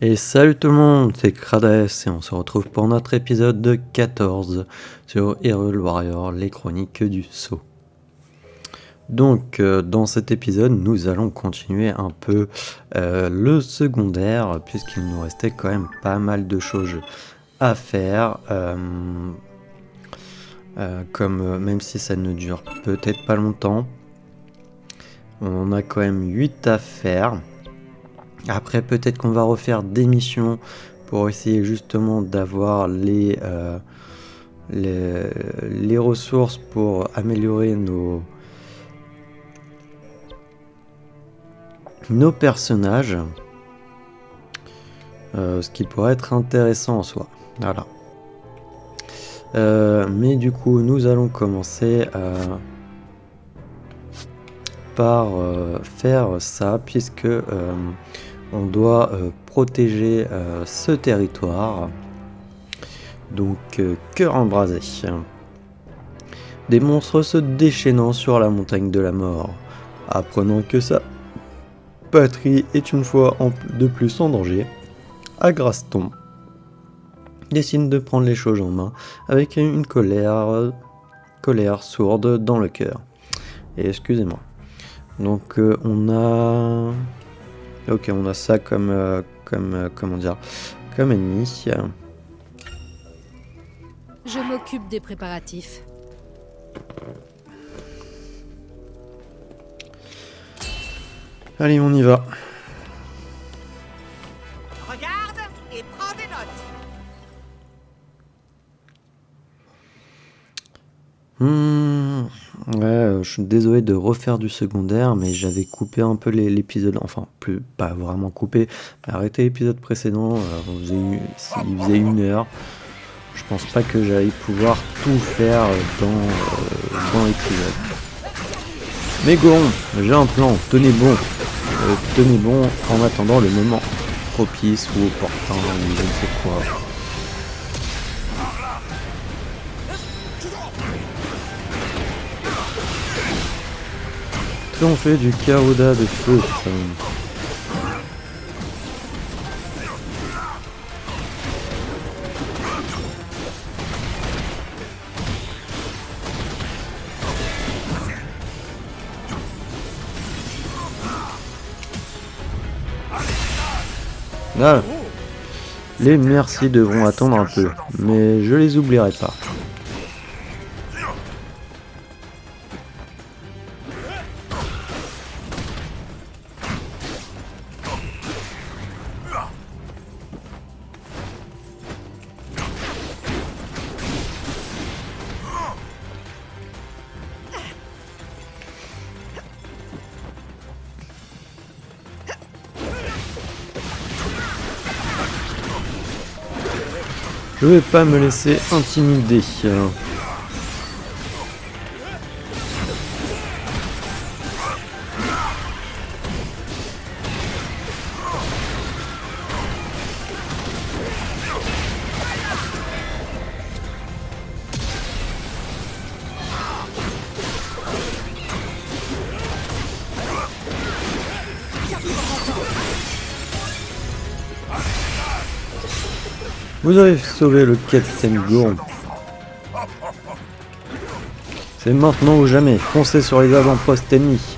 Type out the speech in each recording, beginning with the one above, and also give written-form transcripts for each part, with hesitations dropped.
Et salut tout le monde, c'est Krades et on se retrouve pour notre épisode de 14 sur Hyrule Warrior, les chroniques du Sceau. Donc dans cet épisode, nous allons continuer un peu le secondaire puisqu'il nous restait quand même pas mal de choses à faire. Comme même si ça ne dure peut-être pas longtemps, on a quand même 8 à faire. Après, peut-être qu'on va refaire des missions pour essayer justement d'avoir les ressources pour améliorer nos personnages. Ce qui pourrait être intéressant en soi. Voilà. Mais du coup, nous allons commencer par faire ça, puisque on doit protéger ce territoire. Donc, cœur embrasé. Des monstres se déchaînant sur la montagne de la mort, apprenant que sa patrie est une fois de plus en danger, Agraston décide de prendre les choses en main avec une colère sourde dans le cœur. Et excusez-moi. Donc on a ça comme ennemi. Je m'occupe des préparatifs. Allez, on y va. Regarde et prends des notes. Ouais, je suis désolé de refaire du secondaire, mais j'avais coupé un peu l'épisode, enfin, pas vraiment coupé, mais arrêté l'épisode précédent, il faisait 1 heure. Je pense pas que j'allais pouvoir tout faire dans l'épisode. Mais Goron, j'ai un plan, tenez bon en attendant le moment propice ou opportun ou je ne sais quoi. Triompher du Karuda de feu. Ah, les merci devront attendre un peu, mais je les oublierai pas. Je vais pas me laisser intimider. Vous avez sauvé le capitaine Goron. C'est maintenant ou jamais. Foncez sur les avant-postes ennemis.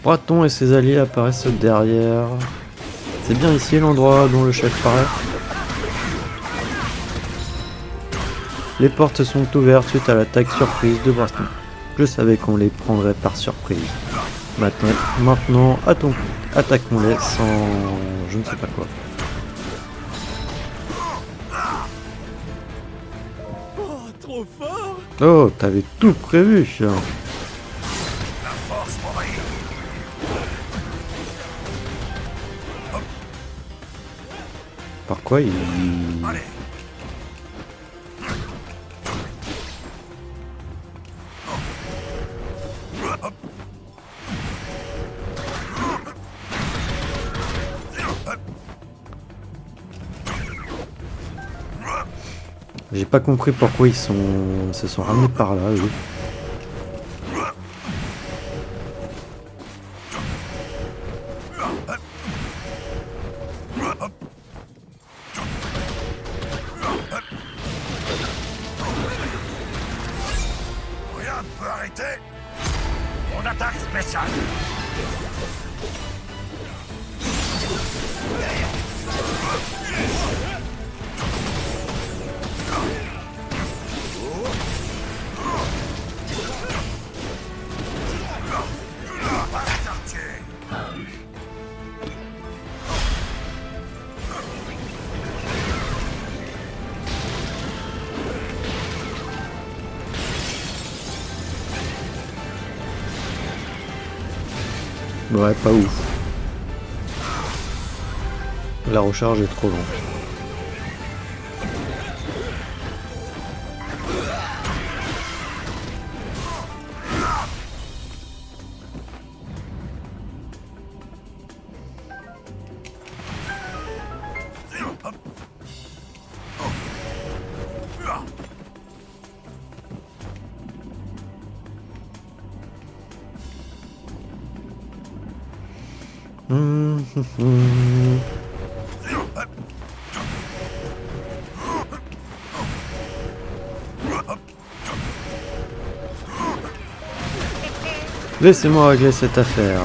Braton et ses alliés apparaissent derrière. C'est bien ici l'endroit dont le chef paraît. Les portes sont ouvertes suite à l'attaque surprise de Braton. Je savais qu'on les prendrait par surprise. Maintenant attaquons-les sans je ne sais pas quoi. Oh, trop fort. Oh, t'avais tout prévu. pourquoi il... Allez. J'ai pas compris pourquoi ils se sont ramenés par là, eux. Rien ne peut arrêter mon attaque spéciale. Ouais, pas ouf. La recharge est trop lente. Laissez-moi régler cette affaire.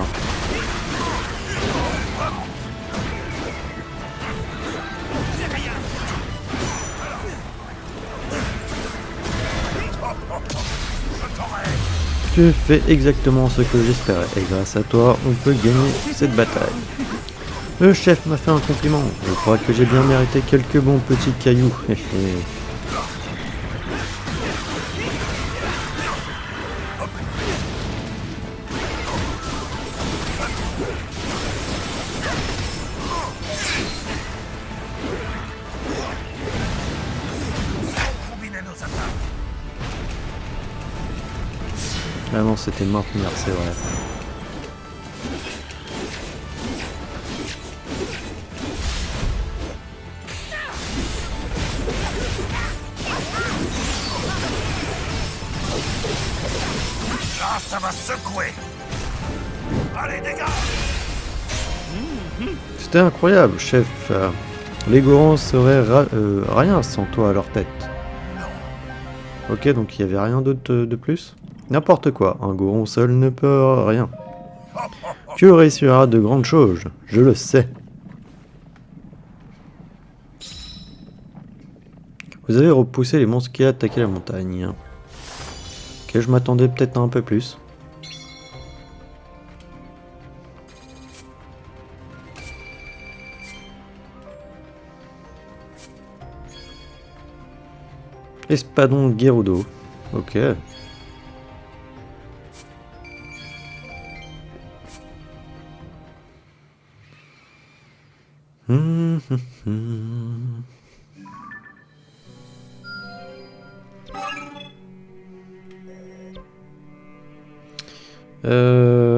Tu fais exactement ce que j'espérais, et grâce à toi, on peut gagner cette bataille. Le chef m'a fait un compliment. Je crois que j'ai bien mérité quelques bons petits cailloux. Ah non, c'était maintenir, c'est vrai. Là, ça va secouer. Allez, dégage. C'était incroyable, chef. Les Gorons seraient rien sans toi à leur tête. Ok, donc il n'y avait rien d'autre de plus? N'importe quoi, un Goron seul ne peut rien. Tu réussiras de grandes choses, je le sais. Vous avez repoussé les monstres qui attaquaient la montagne. Ok, je m'attendais peut-être à un peu plus. Espadon Gerudo. Ok.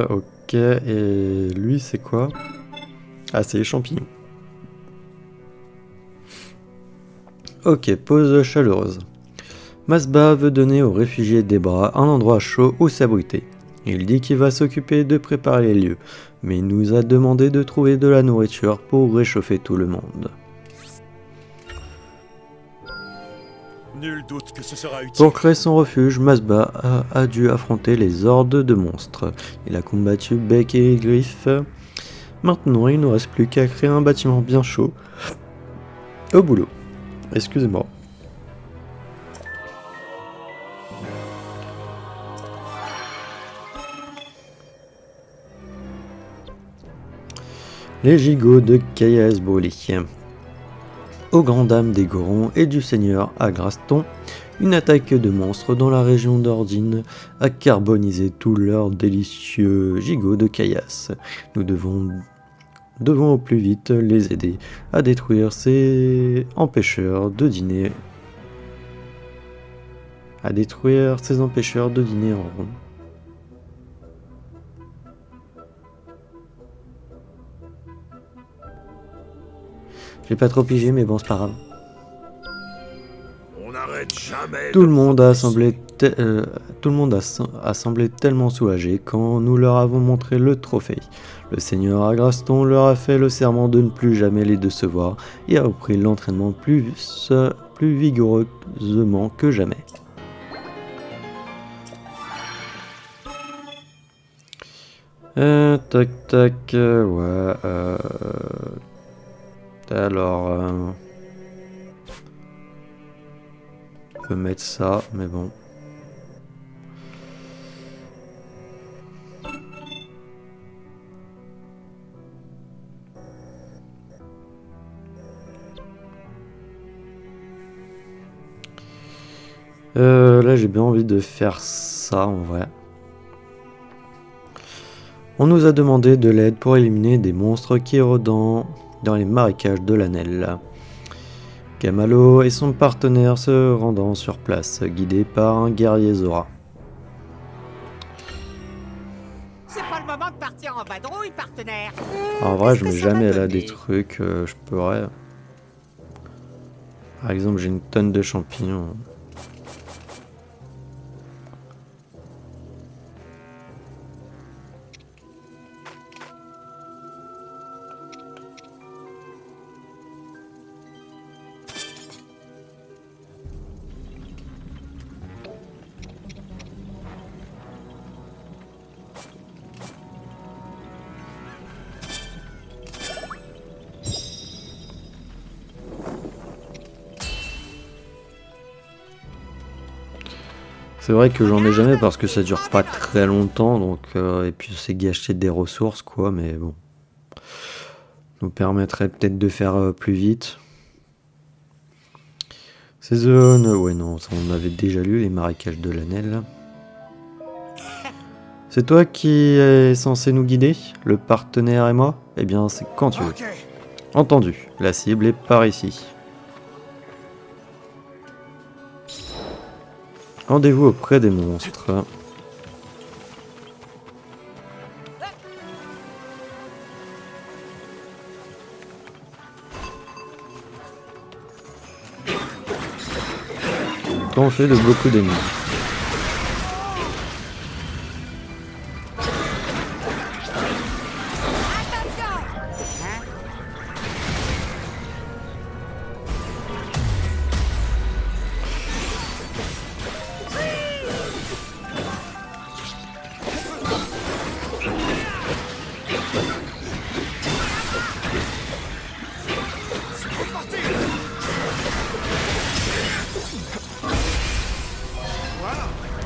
Ok, et lui c'est quoi? Ah, c'est les champignons. Ok, pause chaleureuse. Masba veut donner aux réfugiés des bras un endroit chaud où s'abriter. Il dit qu'il va s'occuper de préparer les lieux, mais il nous a demandé de trouver de la nourriture pour réchauffer tout le monde. Nul doute que ce sera utile. Pour créer son refuge, Masba a dû affronter les hordes de monstres. Il a combattu Bec et Griff. Maintenant, il ne reste plus qu'à créer un bâtiment bien chaud. Au boulot. Excusez-moi. Les gigots de Kayas Broli. Aux grandes dames des Gorons et du seigneur Agraston, une attaque de monstres dans la région d'Ordine a carbonisé tous leurs délicieux gigots de Kayas. Nous devons devons au plus vite les aider à détruire ces empêcheurs de dîner. À détruire ces empêcheurs de dîner en rond. J'ai pas trop pigé, mais bon, c'est pas grave. On n'arrête jamais. Tout de le monde a progresser. semblé tellement soulagé quand nous leur avons montré le trophée. Le seigneur Agraston leur a fait le serment de ne plus jamais les décevoir et a repris l'entraînement plus vigoureusement que jamais. Tac tac, ouais. Alors, on peut mettre ça, mais bon. Là, j'ai bien envie de faire ça en vrai. On nous a demandé de l'aide pour éliminer des monstres qui rôdent dans les marécages de l'Anel. Camalo et son partenaire se rendant sur place, guidés par un guerrier Zora. C'est pas le moment de partir en vadrouille, partenaire. En vrai, Qu'est-ce je que mets ça va jamais là donner? des trucs, je pourrais. Par exemple, j'ai une tonne de champignons. C'est vrai que j'en ai jamais parce que ça dure pas très longtemps, donc et puis c'est gâcher des ressources quoi, mais bon. Nous permettrait peut-être de faire plus vite. Ces zones, ouais non, ça on avait déjà lu, les marécages de l'Anel. C'est toi qui es censé nous guider, le partenaire et moi? Eh bien c'est quand tu veux. Ok. Entendu, la cible est par ici. Rendez-vous auprès des monstres. On fait de beaucoup d'ennemis.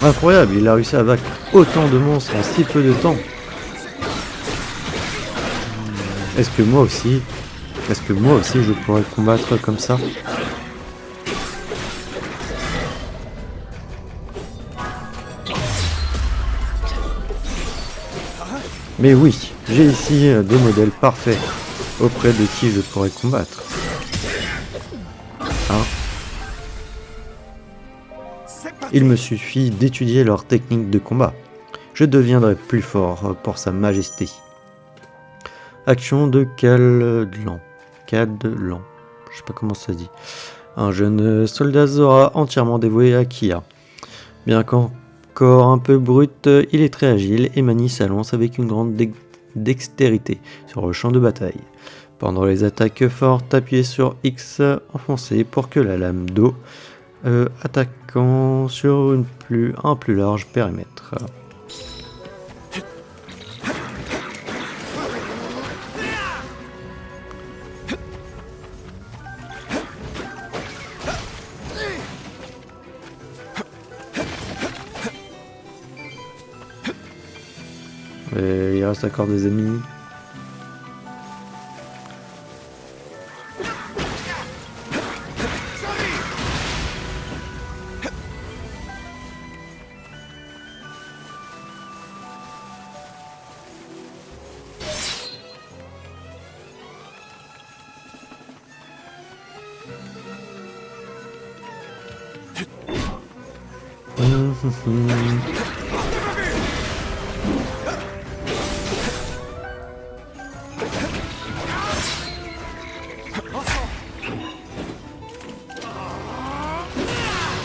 Incroyable, il a réussi à vaincre autant de monstres en si peu de temps. Est-ce que moi aussi je pourrais combattre comme ça? Mais oui, j'ai ici des modèles parfaits auprès de qui je pourrais combattre. Hein? C'est parti. Il me suffit d'étudier leur technique de combat. Je deviendrai plus fort pour sa majesté. Action de Cadlan. Cadlan. Je sais pas comment ça dit. Un jeune soldat Zora entièrement dévoué à Kia. Bien qu'encore un peu brut, il est très agile et manie sa lance avec une grande dextérité sur le champ de bataille. Pendant les attaques fortes, appuyez sur X enfoncé pour que la lame d'eau attaquant sur un plus large périmètre. Et il reste encore des ennemis.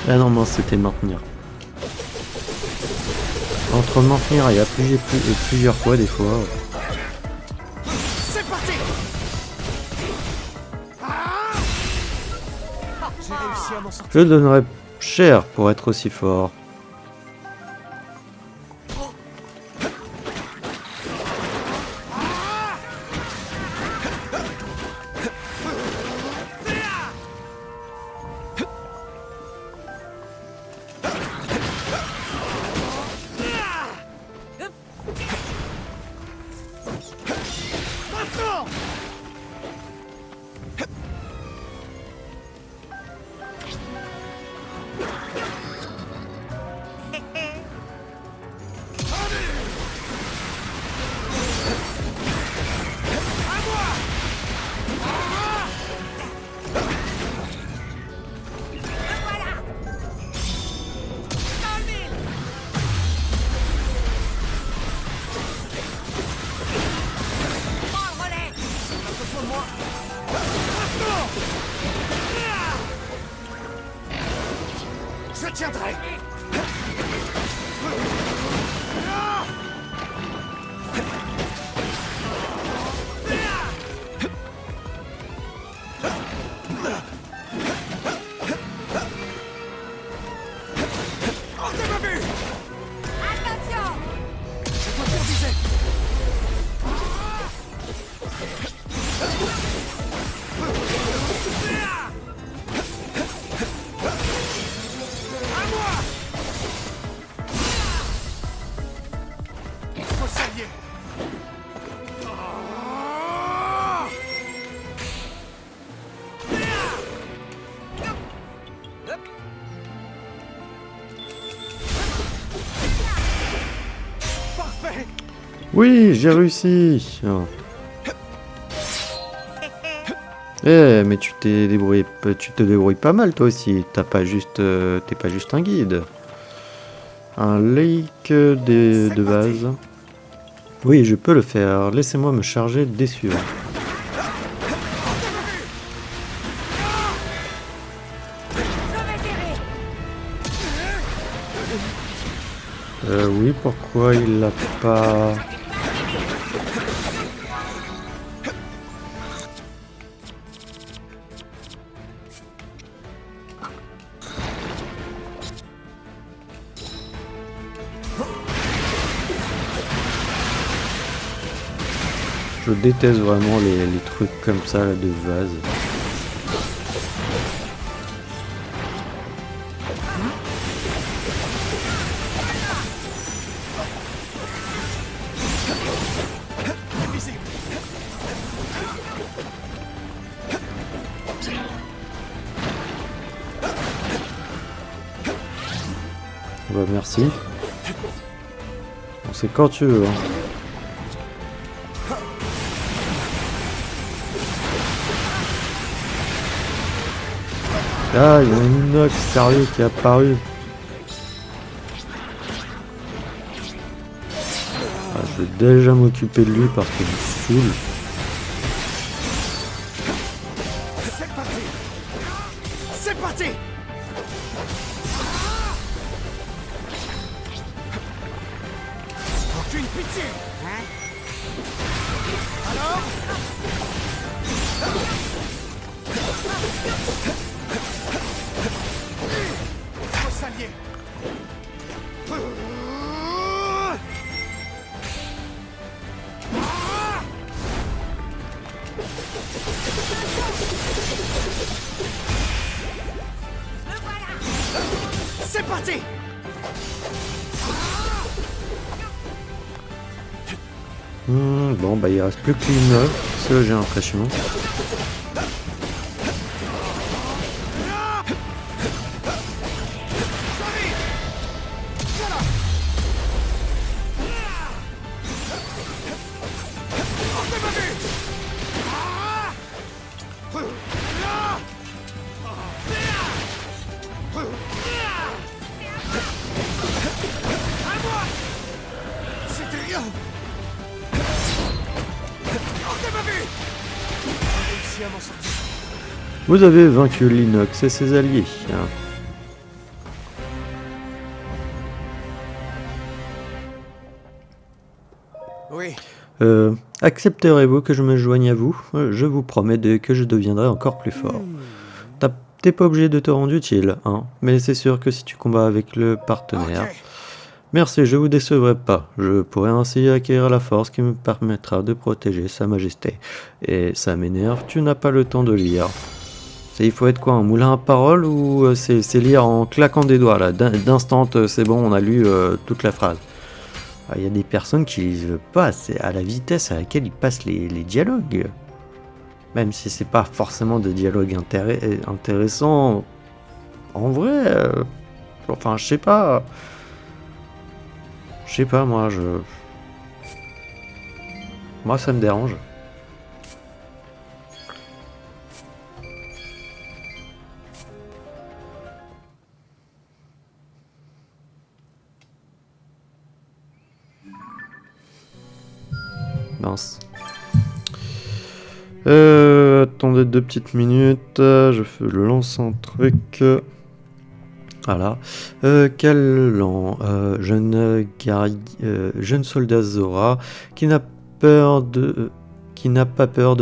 Ah non, non, c'était maintenir. Entre maintenir et appuyer plusieurs fois des fois. C'est parti. J'ai réussi à m'en sortir. Je donnerais cher pour être aussi fort. Maintenant. Je tiendrai. Hors de ma vue. Attention! Je dois faire viser. À moi. Faut s'allier. Parfait. Oui, j'ai réussi. Oh. Eh, mais tu te débrouilles pas mal toi aussi. T'es pas juste un guide. Un lake de vase. Oui, je peux le faire. Laissez-moi me charger des suivants. Je vais gérer! Oui, pourquoi il l'a pas... Je déteste vraiment les trucs comme ça là, de vase. Invisible. Bah merci. Bon, c'est quand tu veux. Hein. Ah, il y a un inox sérieux qui est apparu. Ah, je vais déjà m'occuper de lui parce qu'il me saoule. C'est parti. C'est parti. Aucune pitié. Alors faut s'allier. Le voilà! C'est parti. Bon, bah il reste plus que l'inox, ça j'ai l'impression. Réussi à m'en sortir. Vous avez vaincu Linnox et ses alliés. Oui. Accepterez-vous que je me joigne à vous? Je vous promets que je deviendrai encore plus fort. T'es pas obligé de te rendre utile, hein, mais c'est sûr que si tu combats avec le partenaire... Ok. Merci, je vous décevrai pas. Je pourrai ainsi acquérir la force qui me permettra de protéger Sa Majesté. Et ça m'énerve, tu n'as pas le temps de lire. Il faut être quoi, un moulin à paroles ou c'est lire en claquant des doigts là, d'instant, c'est bon, on a lu toute la phrase. Il y a des personnes qui lisent pas, c'est à la vitesse à laquelle ils passent les dialogues. Même si c'est pas forcément des dialogues intéressants. En vrai, enfin je sais pas. Je sais pas, moi ça me dérange. Mince. Attendez 2 petites minutes, je lance un truc. Voilà. Callan, jeune soldat Zora, qui n'a pas peur de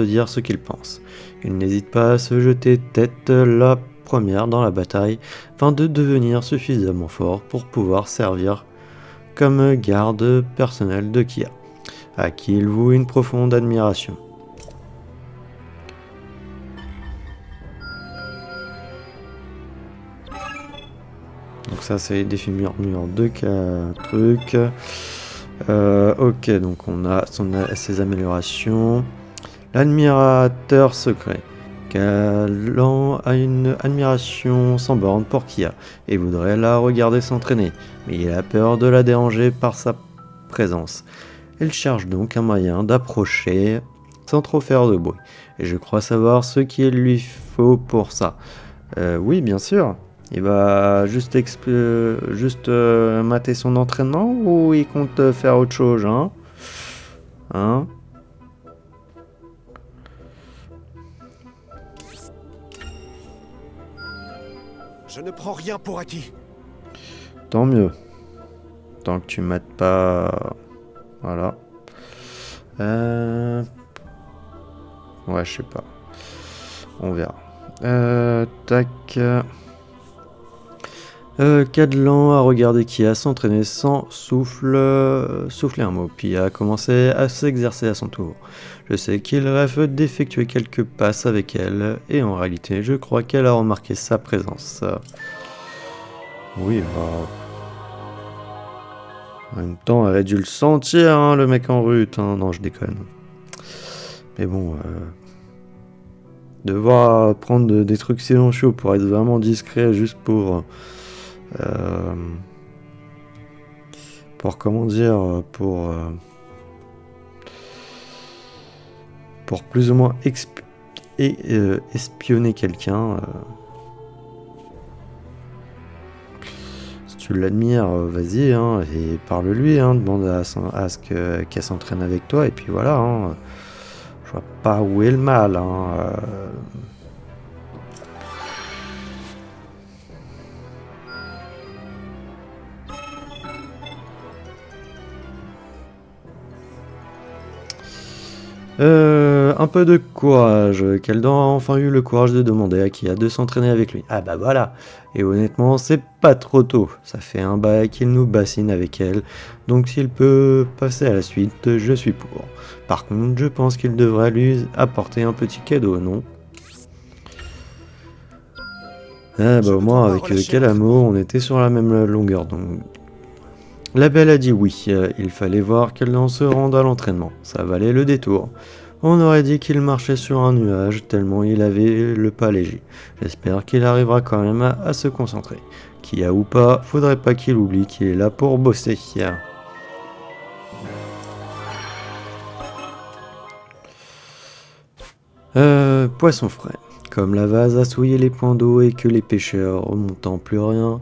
dire ce qu'il pense. Il n'hésite pas à se jeter tête la première dans la bataille, afin de devenir suffisamment fort pour pouvoir servir comme garde personnel de Kia, à qui il voue une profonde admiration. Donc ça c'est des figures en 2 trucs. Ok, donc on a ses améliorations. L'admirateur secret. Callan a une admiration sans borne pour Kia et voudrait la regarder s'entraîner, mais il a peur de la déranger par sa présence. Il cherche donc un moyen d'approcher sans trop faire de bruit. Et je crois savoir ce qu'il lui faut pour ça. Oui, bien sûr. Il va juste mater son entraînement ou il compte faire autre chose, hein? Hein? Je ne prends rien pour acquis. Tant mieux. Tant que tu mates pas... Voilà. Ouais, je sais pas. On verra. Tac. Callan a regardé Kia s'entraîner sans souffler un mot, puis a commencé à s'exercer à son tour. Je sais qu'il rêve d'effectuer quelques passes avec elle, et en réalité, je crois qu'elle a remarqué sa présence. Oui, en même temps, elle a dû le sentir, hein, le mec en rut. Hein. Non, je déconne. Mais bon, devoir prendre des trucs silencieux pour être vraiment discret, juste pour comment dire, pour plus ou moins espionner quelqu'un. Si tu l'admires, vas-y, hein, et parle-lui, hein, demande qu'elle s'entraîne avec toi, et puis voilà. Hein, je vois pas où est le mal. Hein, un peu de courage. Keldan a enfin eu le courage de demander à Kia de s'entraîner avec lui. Ah bah voilà. Et honnêtement, c'est pas trop tôt. Ça fait un bail qu'il nous bassine avec elle. Donc s'il peut passer à la suite, je suis pour. Par contre, je pense qu'il devrait lui apporter un petit cadeau, non? Ah bah au moins avec Calamo, on était sur la même longueur donc... La belle a dit oui, il fallait voir qu'elle en se rende à l'entraînement, ça valait le détour. On aurait dit qu'il marchait sur un nuage tellement il avait le pas léger. J'espère qu'il arrivera quand même à se concentrer. Qui a ou pas, faudrait pas qu'il oublie qu'il est là pour bosser. Poisson frais. Comme la vase a souillé les points d'eau et que les pêcheurs, remontant plus rien,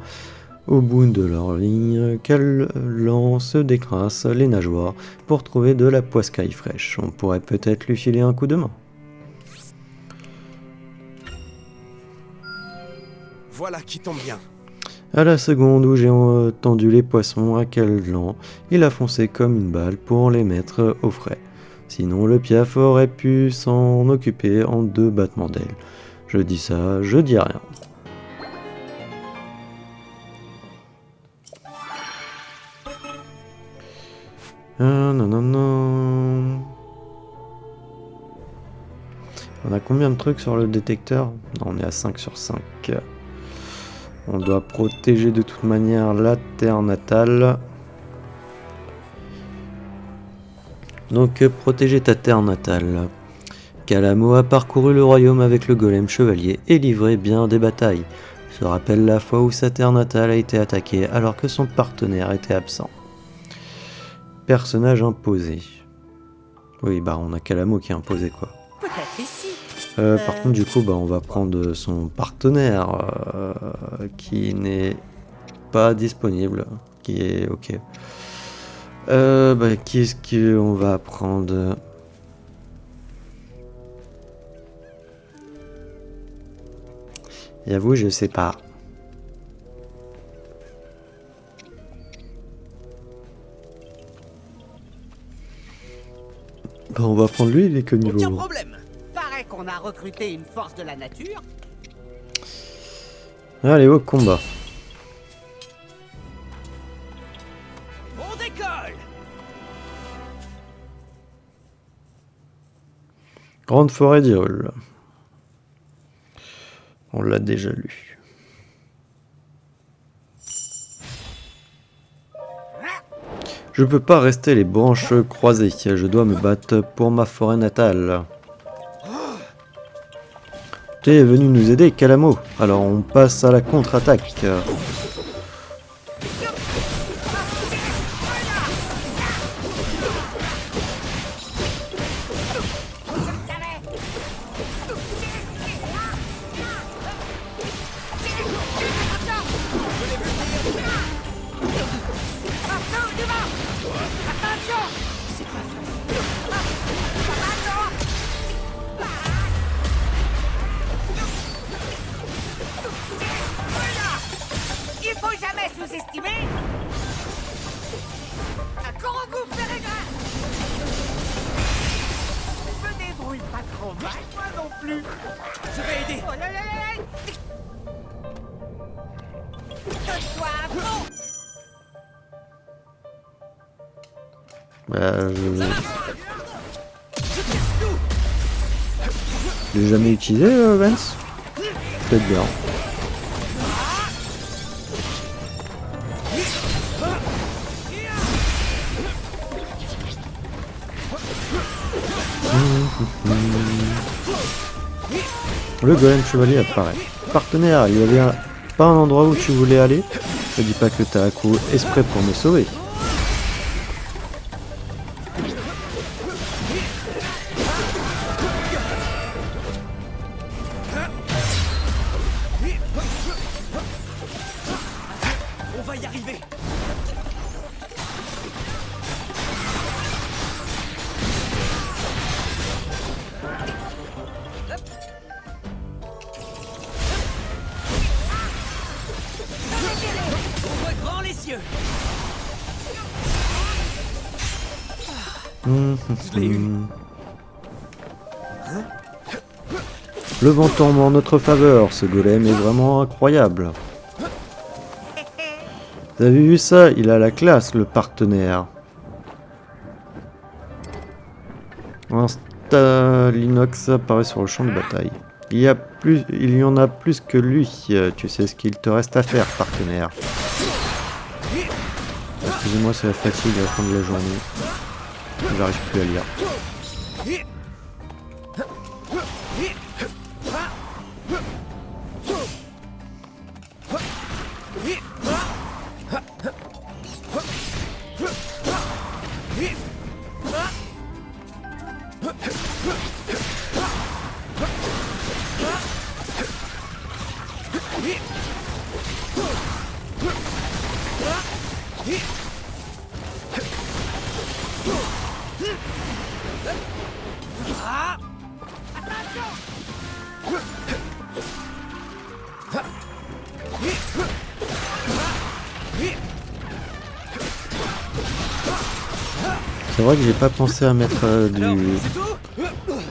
au bout de leur ligne, Calan se décrasse les nageoires pour trouver de la poiscaille fraîche. On pourrait peut-être lui filer un coup de main. Voilà qui tombe bien. À la seconde où j'ai tendu les poissons à Calan, il a foncé comme une balle pour les mettre au frais. Sinon le Piaf aurait pu s'en occuper en 2 battements d'ailes. Je dis ça, je dis rien. Non, non, non. On a combien de trucs sur le détecteur? Non, on est à 5 sur 5. On doit protéger de toute manière la terre natale. Donc, protéger ta terre natale. Calamo a parcouru le royaume avec le golem chevalier et livré bien des batailles. Se rappelle la fois où sa terre natale a été attaquée alors que son partenaire était absent. Personnage imposé. Oui, bah on a Calamo qui est imposé quoi. Peut-être ici. Par contre du coup, bah on va prendre son partenaire qui n'est pas disponible, qui est ok. Qui est-ce qu'on va prendre? J'avoue, je sais pas. Bah, on va prendre lui, il est que Aucun niveau. problème. Paraît qu'on a recruté une force de la nature. Allez, au combat. On décolle. Grande forêt d'Hyrule. On l'a déjà lu. Je peux pas rester les branches croisées, je dois me battre pour ma forêt natale. Tu es venu nous aider, Calamo. Alors on passe à la contre-attaque. Il faut jamais sous-estimer un Korogu pérégrin. Je me débrouille pas trop mal, moi non plus. Je vais aider. Oh là là là là. Donne-toi un bon. Je l'ai jamais utilisé, Vance. Peut-être bien. Le golem chevalier apparaît. Partenaire, il y avait pas un endroit où tu voulais aller? Ne dis pas que t'as accouru exprès pour me sauver. On va y arriver. Ouvre grand les cieux. Je l'ai eu. Le vent tombe en notre faveur, ce golem est vraiment incroyable. Vous avez vu ça? Il a la classe, le partenaire. Un Stalinox apparaît sur le champ de bataille. Il y en a plus que lui. Tu sais ce qu'il te reste à faire, partenaire. Excusez-moi, c'est la fatigue à la fin de la journée. J'arrive plus à lire. C'est vrai que j'ai pas pensé à mettre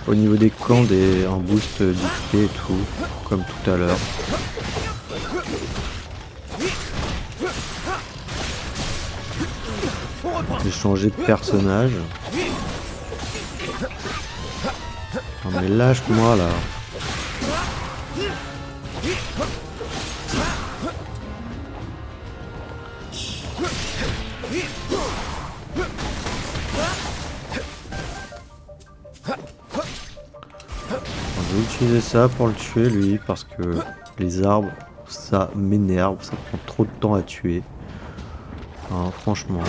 au niveau des camps un boost d'XP et tout, comme tout à l'heure. J'ai changé de personnage. Non mais lâche-moi là. Je vais utiliser ça pour le tuer lui parce que les arbres ça m'énerve, ça prend trop de temps à tuer. Hein, franchement.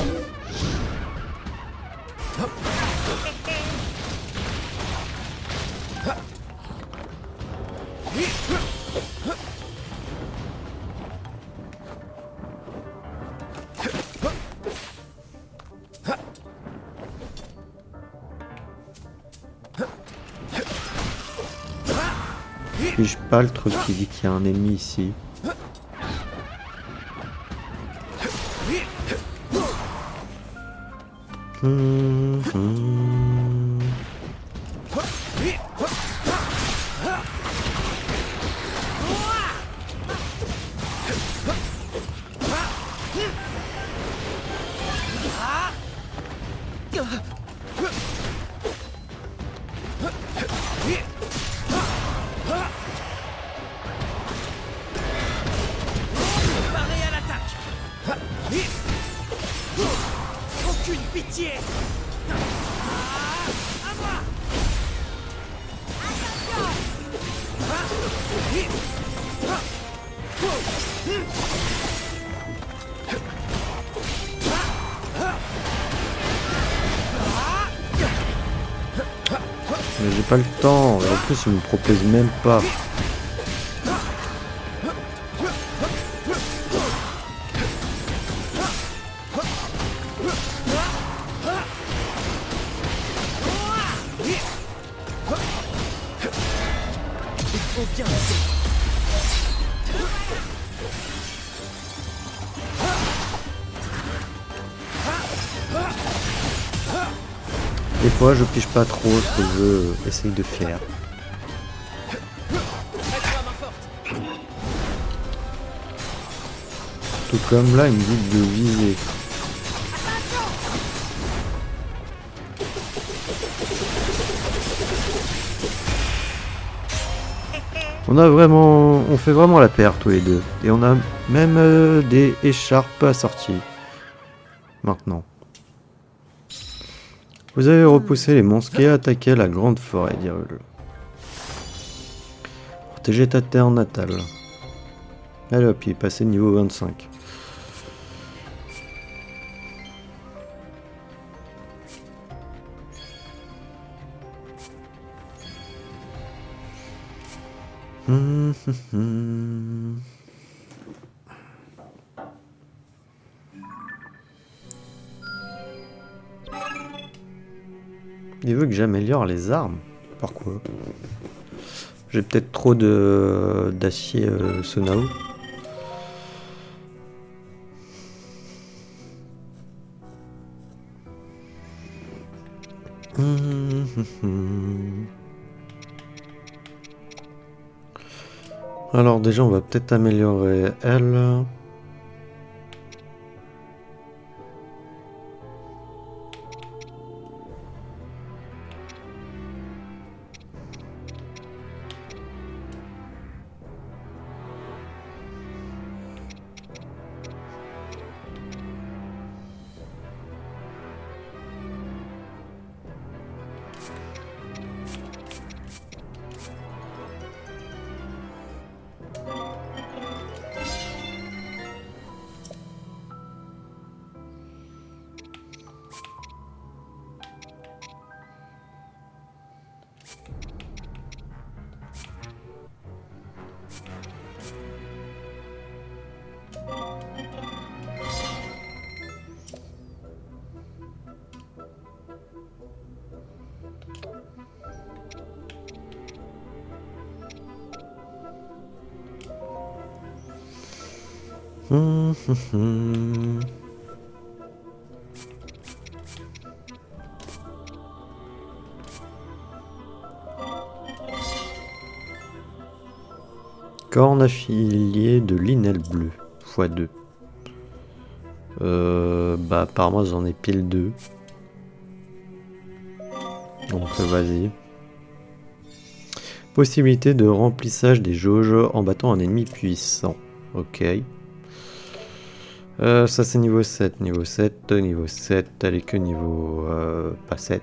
Puis-je pas le truc qui dit qu'il y a un ennemi ici? Parez à l'attaque. Aucune pitié. À moi. Mais j'ai pas le temps, et en plus il me propose même pas. Faut bien essayer. Des fois je pige pas trop ce que je essaye de faire. Mets-toi main forte. Tout comme là il me dit de viser. On fait vraiment la paire tous les deux. Et on a même des écharpes assorties. Maintenant. Vous avez repoussé les monstres qui attaquaient la grande forêt d'Hyrule. Protéger ta terre natale. Allez hop, il est passé niveau 25. Il veut que j'améliore les armes. Pourquoi? J'ai peut-être trop d'acier Sonao. Alors déjà on va peut-être améliorer elle. Hum, hum, hum. Corne affiliée de l'inel bleu, x2. Bah apparemment j'en ai pile 2. Donc vas-y. Possibilité de remplissage des jauges en battant un ennemi puissant. Ok. Ça c'est niveau 7, niveau 7, niveau 7, allez que niveau pas 7.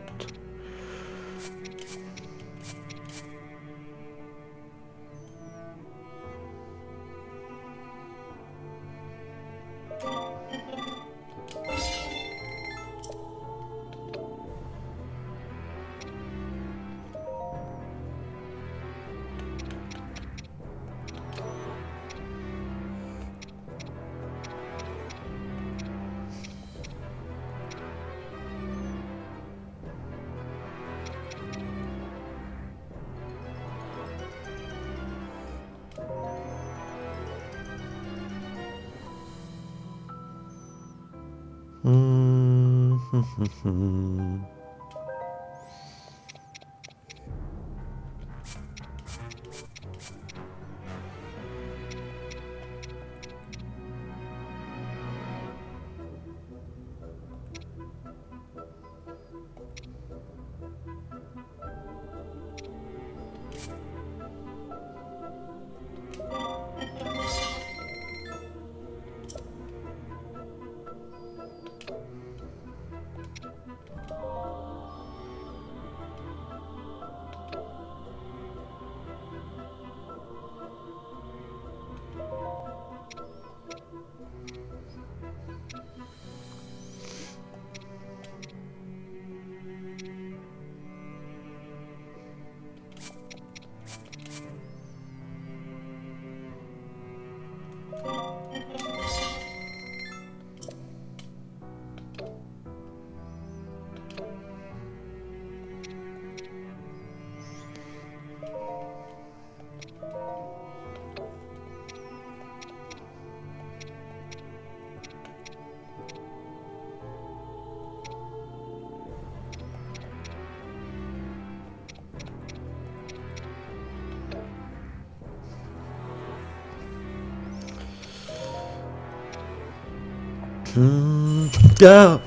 Ah,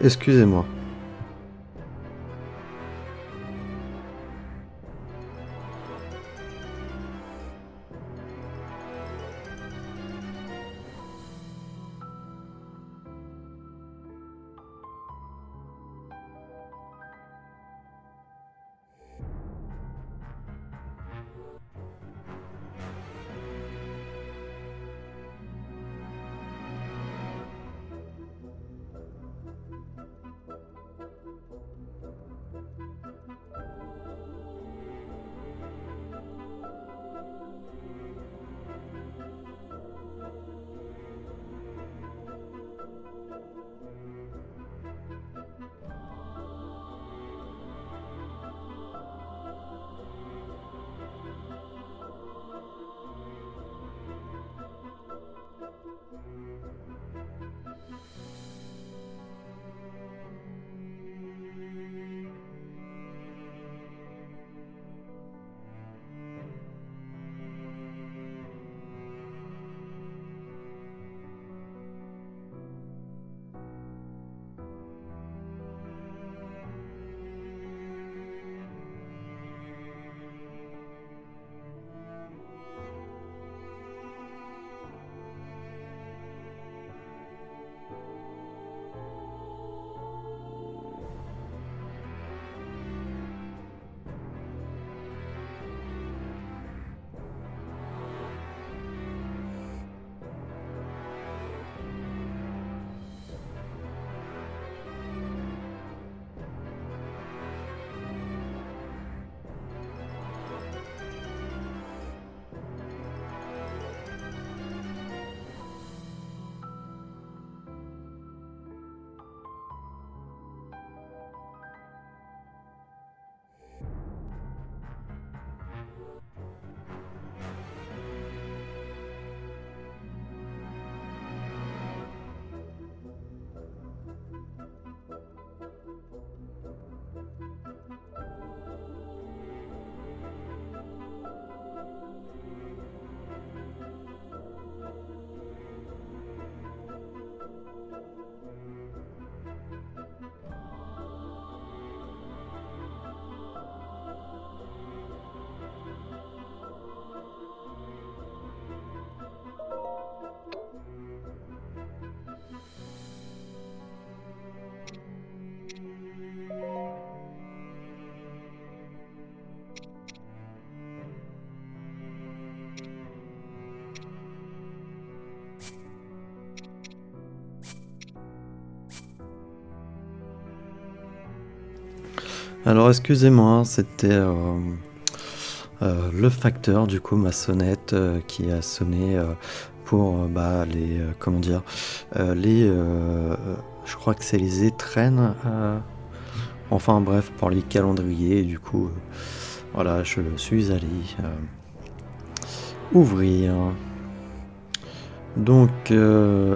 excusez-moi. Alors excusez-moi, hein, c'était le facteur, du coup ma sonnette qui a sonné pour les comment dire je crois que c'est les étrennes, enfin bref, pour les calendriers. Du coup voilà, je suis allé ouvrir, donc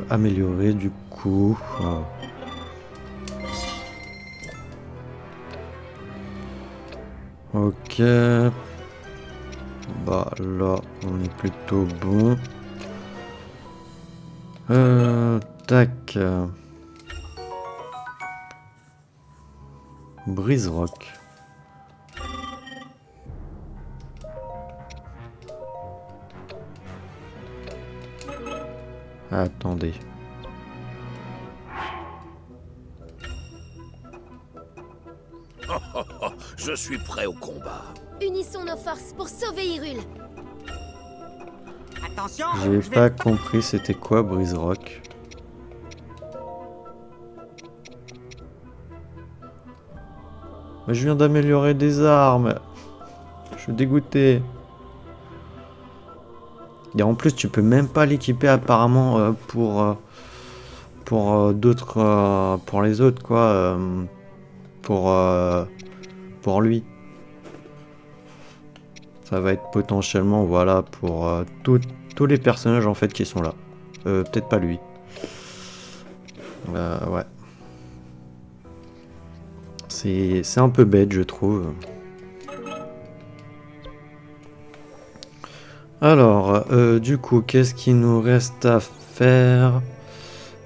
améliorer du coup. Ok. Bah là, on est plutôt bon. Tac. Brise rock. Attendez. Je suis prêt au combat. Unissons nos forces pour sauver Hyrule. Attention, J'ai je vais pas compris c'était quoi brise rock. Mais je viens d'améliorer des armes. Je suis dégoûté. Et en plus tu peux même pas l'équiper apparemment pour d'autres pour les autres quoi, pour lui. Ça va être potentiellement voilà pour tous les personnages en fait qui sont là. Peut-être pas lui. Ouais. C'est un peu bête je trouve. Alors, du coup, qu'est-ce qu'il nous reste à faire?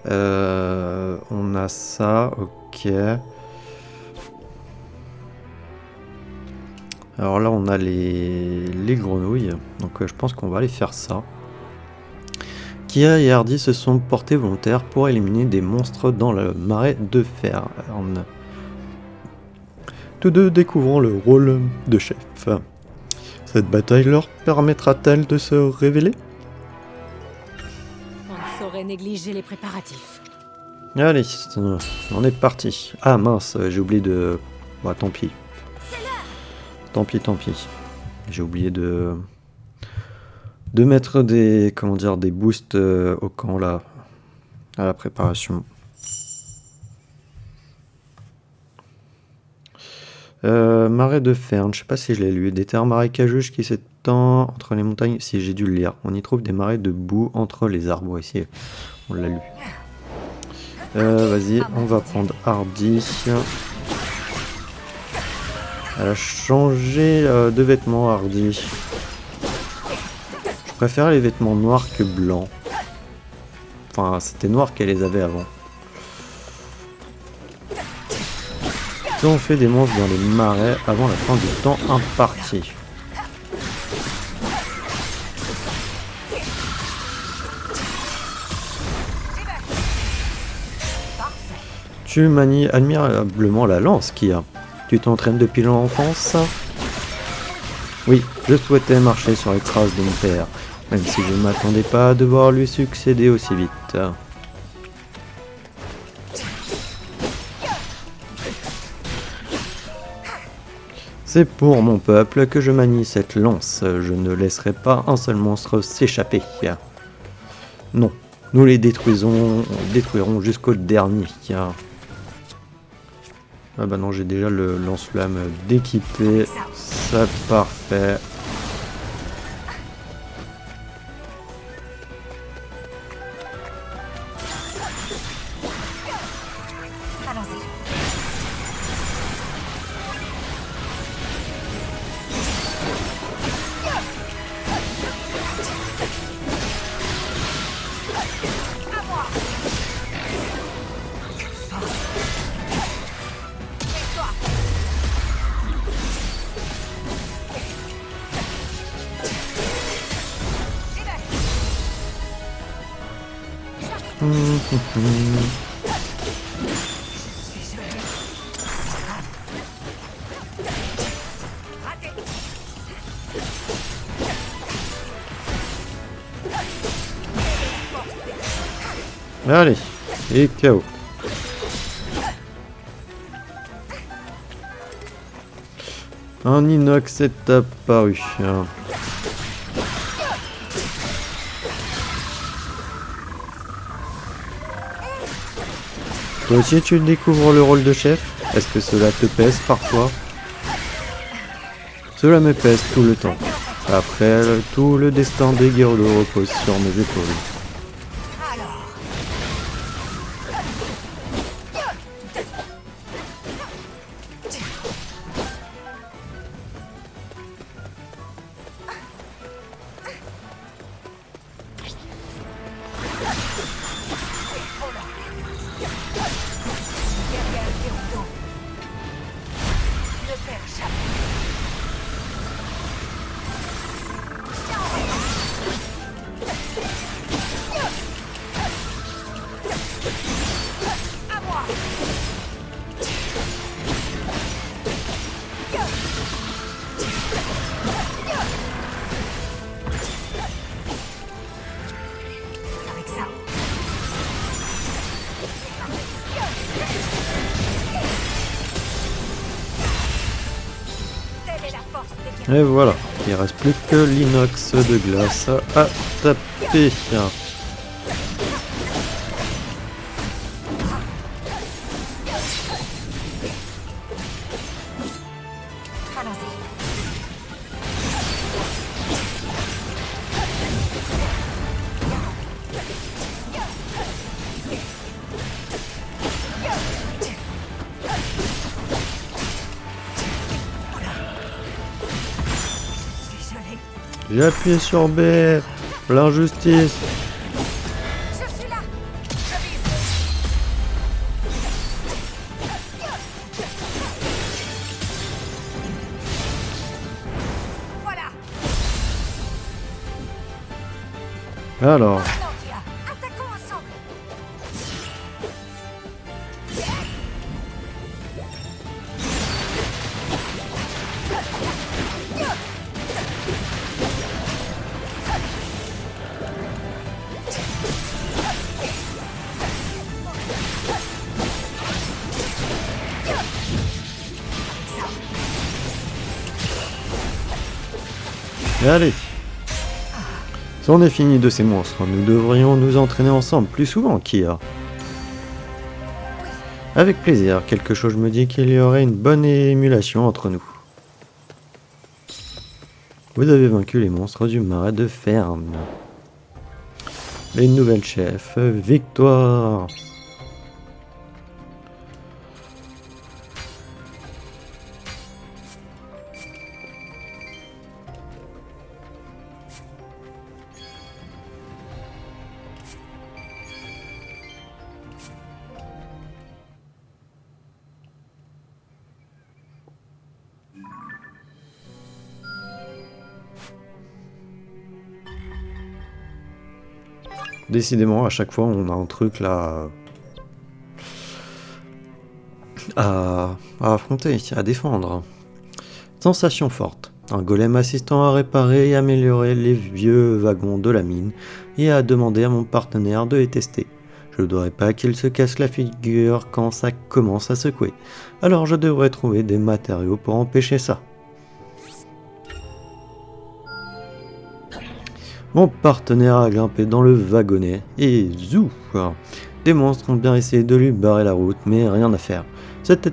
On a ça, ok. Alors là, on a les grenouilles, donc je pense qu'on va aller faire ça. Kia et Hardy se sont portés volontaires pour éliminer des monstres dans le marais de Fern. Tous deux découvrant le rôle de chef. Cette bataille leur permettra-t-elle de se révéler? On ne saurait négliger les préparatifs. Allez, on est parti. Ah mince, j'ai oublié de... Bah tant pis. Tant pis. J'ai oublié de mettre des... Comment dire, des boosts au camp là. À la préparation. Marais de Fern, je sais pas si je l'ai lu. Des terres marécageuses qui s'étend entre les montagnes. Si j'ai dû le lire. On y trouve des marais de boue entre les arbres. Ici, on l'a lu. Vas-y, on va prendre Hardy. Elle a changé de vêtements, Hardy. Je préfère les vêtements noirs que blancs. Enfin, c'était noir qu'elle les avait avant. On fait des monstres dans les marais avant la fin du temps imparti. Tu manies admirablement la lance, Kia. Tu t'entraînes depuis l'enfance? Oui, je souhaitais marcher sur les traces de mon père, même si je ne m'attendais pas à devoir lui succéder aussi vite. C'est pour mon peuple que je manie cette lance. Je ne laisserai pas un seul monstre s'échapper. Non, nous les détruirons jusqu'au dernier. Ah bah non, j'ai déjà le lance-flamme d'équipé. C'est parfait. Allez, et KO. Un inox est apparu. Toi aussi tu découvres le rôle de chef? Est-ce que cela te pèse parfois? Cela me pèse tout le temps. Après, tout le destin des Gerudo repose sur mes épaules. Et voilà, il reste plus que l'inox de glace à taper. J'ai appuyé sur B, l'injustice. Je suis là. Voilà. Alors, Attaquons ensemble. allez. C'en est fini de ces monstres. Nous devrions nous entraîner ensemble plus souvent, Kia. Avec plaisir. Quelque chose me dit qu'il y aurait une bonne émulation entre nous. Vous avez vaincu les monstres du marais de Fern. Les nouvelles chefs. Victoire. Décidément, à chaque fois, on a un truc là à affronter, à défendre. Sensation forte. Un golem assistant à réparer et améliorer les vieux wagons de la mine et à demander à mon partenaire de les tester. Je ne voudrais pas qu'il se casse la figure quand ça commence à secouer. Alors je devrais trouver des matériaux pour empêcher ça. Mon partenaire a grimpé dans le wagonnet et zou! Des monstres ont bien essayé de lui barrer la route, mais rien à faire. Cette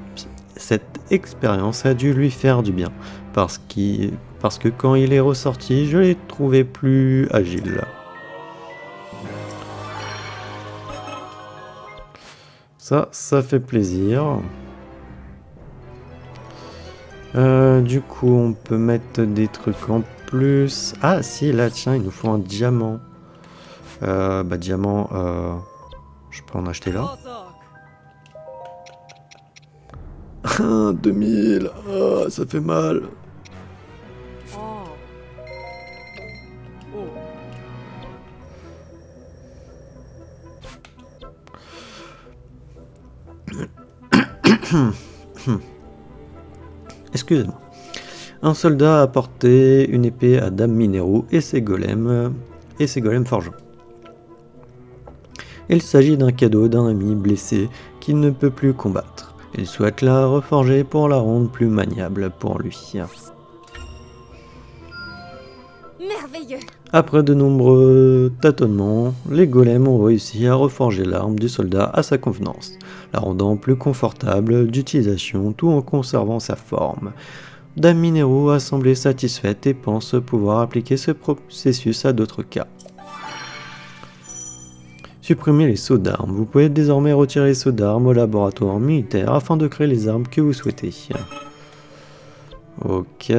expérience a dû lui faire du bien, parce que quand il est ressorti, je l'ai trouvé plus agile. Ça fait plaisir. Du coup, on peut mettre des trucs en plus. Ah si, là, tiens, il nous faut un diamant. Diamant, je peux en acheter là. 2000, ah, ça fait mal. Excusez-moi. Un soldat a apporté une épée à Dame Minero et ses golems forgeants. Il s'agit d'un cadeau d'un ami blessé qui ne peut plus combattre. Il souhaite la reforger pour la rendre plus maniable pour lui. Merveilleux. Après de nombreux tâtonnements, les golems ont réussi à reforger l'arme du soldat à sa convenance, la rendant plus confortable d'utilisation tout en conservant sa forme. Dame Minero a semblé satisfaite et pense pouvoir appliquer ce processus à d'autres cas. Supprimez les sauts d'armes. Vous pouvez désormais retirer les sauts d'armes au laboratoire militaire afin de créer les armes que vous souhaitez. Ok.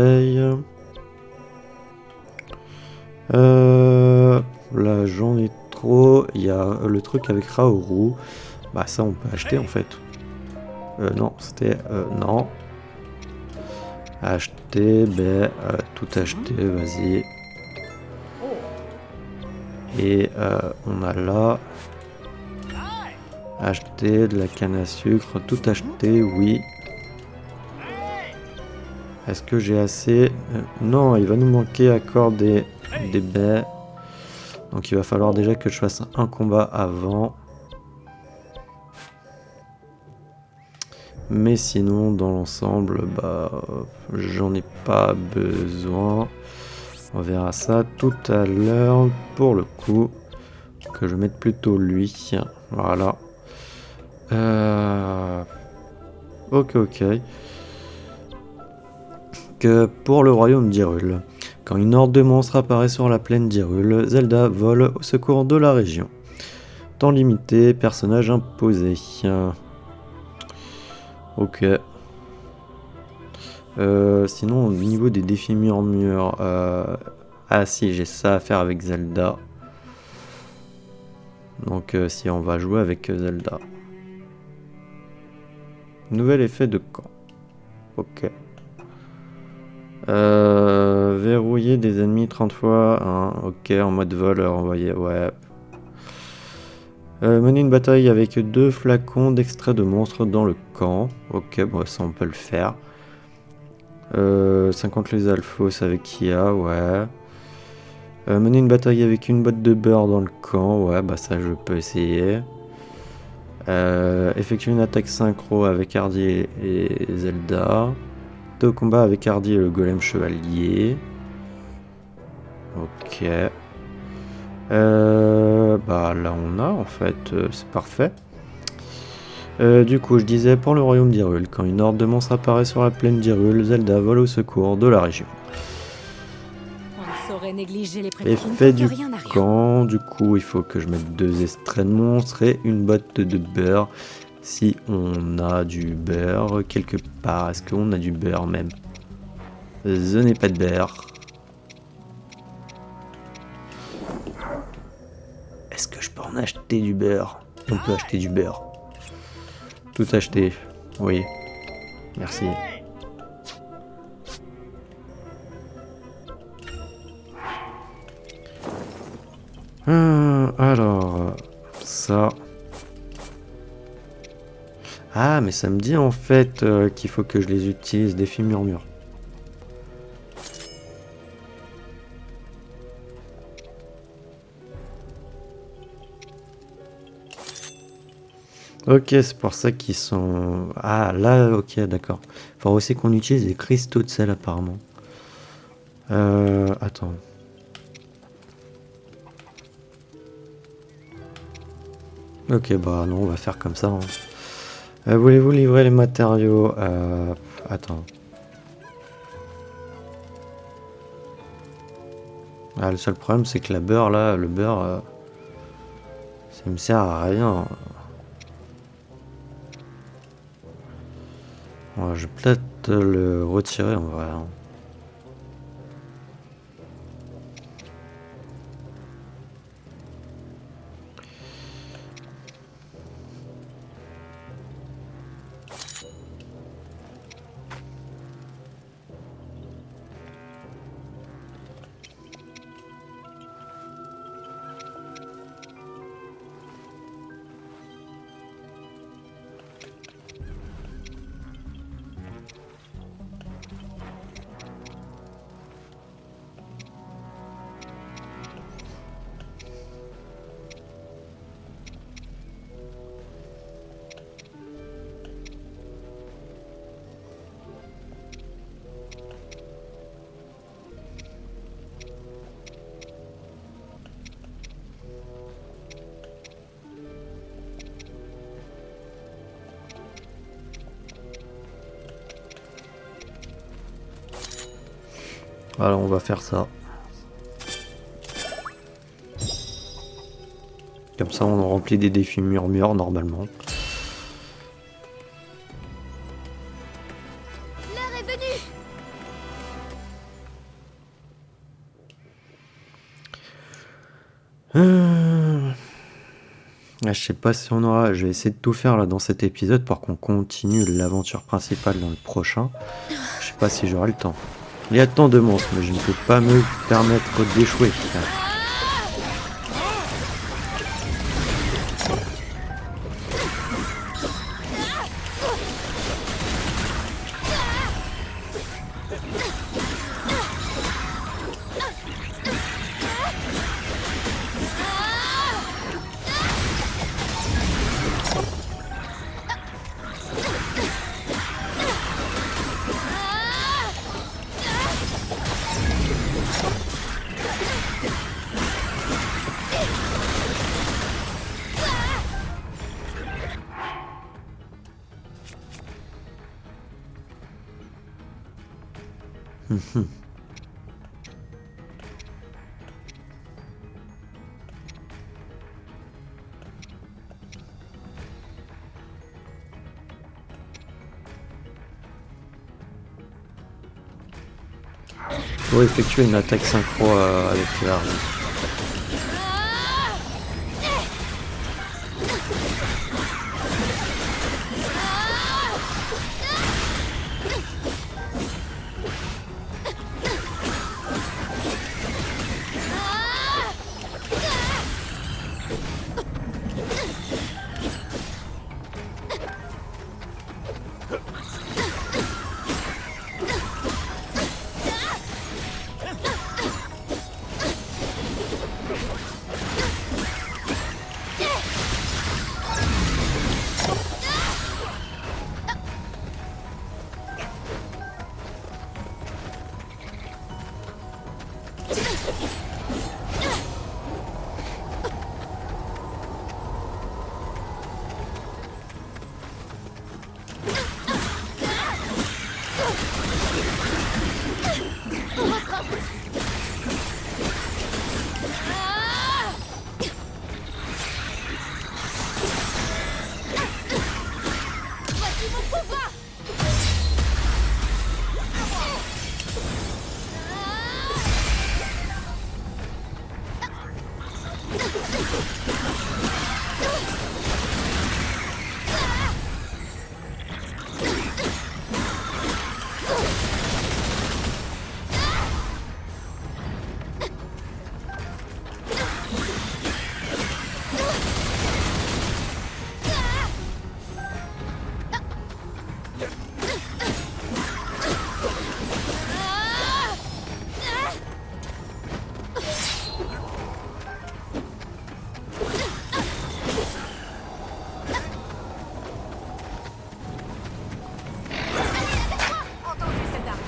Là j'en ai trop. Il y a le truc avec Raoru. Bah ça on peut acheter en fait. Non, c'était... non. Acheter, tout acheter, vas-y. Et on a là... Acheter de la canne à sucre, tout acheter, oui. Est-ce que j'ai assez? Non, il va nous manquer encore des baies. Donc il va falloir déjà que je fasse un combat avant. Mais sinon, dans l'ensemble, bah, j'en ai pas besoin. On verra ça tout à l'heure. Pour le coup, que je mette plutôt lui. Voilà. Ok. Que pour le royaume d'Hyrule. Quand une horde de monstres apparaît sur la plaine d'Hyrule, Zelda vole au secours de la région. Temps limité, personnage imposé. Ok. Sinon, au niveau des défis murmure, ah si, j'ai ça à faire avec Zelda. Donc si on va jouer avec Zelda. Nouvel effet de camp. Ok. Verrouiller des ennemis 30 fois. Hein. Ok, en mode vol, envoyer. Ouais. Mener une bataille avec 2 flacons d'extrait de monstres dans le camp. Ok, bon, ça on peut le faire. 50 les alphos avec Kia, ouais. Mener une bataille avec une boîte de beurre dans le camp, ouais, bah ça je peux essayer. Effectuer une attaque synchro avec Hardy et Zelda. Au combat avec Hardy et le golem chevalier. Ok. Bah là on a en fait, c'est parfait. Du coup je disais pour le royaume d'Hyrule, quand une horde de monstres apparaît sur la plaine d'Hyrule, Zelda vole au secours de la région. On ne saurait négliger les préparatifs. Effet du camp, du coup il faut que je mette 2 extraits de monstres et une botte de beurre. Si on a du beurre quelque part, est-ce qu'on a du beurre même? Je n'ai pas de beurre. Est-ce que je peux en acheter du beurre? On peut acheter du beurre. Tout acheter, oui. Merci. Alors, ça... Ah, mais ça me dit en fait qu'il faut que je les utilise, défi murmure. Ok, c'est pour ça qu'ils sont... Ah, là, ok, d'accord. Il faut aussi qu'on utilise des cristaux de sel apparemment. Attends. Ok, bah non, on va faire comme ça. Hein. Voulez-vous livrer les matériaux? Attends. Ah, le seul problème, c'est que la beurre, là, le beurre, ça me sert à rien. Ouais, je vais peut-être le retirer en vrai. Hein. Alors on va faire ça. Comme ça on remplit des défis murmures normalement. L'heure est venue. Ah, je sais pas si on aura. Je vais essayer de tout faire là dans cet épisode pour qu'on continue l'aventure principale dans le prochain. Je sais pas si j'aurai le temps. Il y a tant de monstres, mais je ne peux pas me permettre d'échouer. Pour effectuer une attaque synchro avec l'arme. Voici mon pouvoir. Entendez cette arme.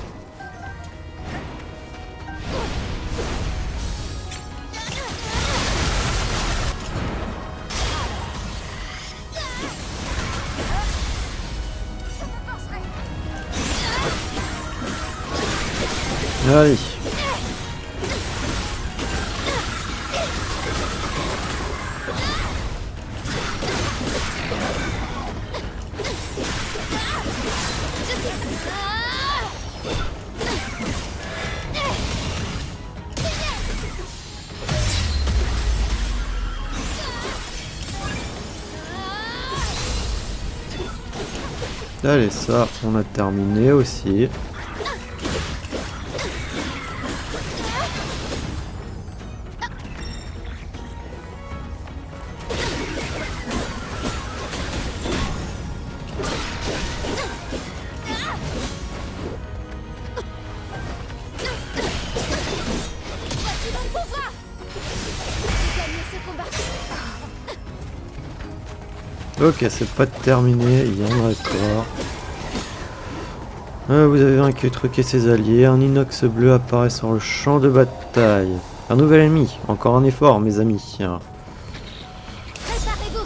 Allez. Allez, ça, on a terminé aussi. Voici mon pouvoir. J'ai gagné ce combat. Ok, c'est pas terminé, il y en a encore. Vous avez vaincu Truc et ses alliés. Un inox bleu apparaît sur le champ de bataille. Un nouvel ennemi. Encore un effort, mes amis. Préparez-vous.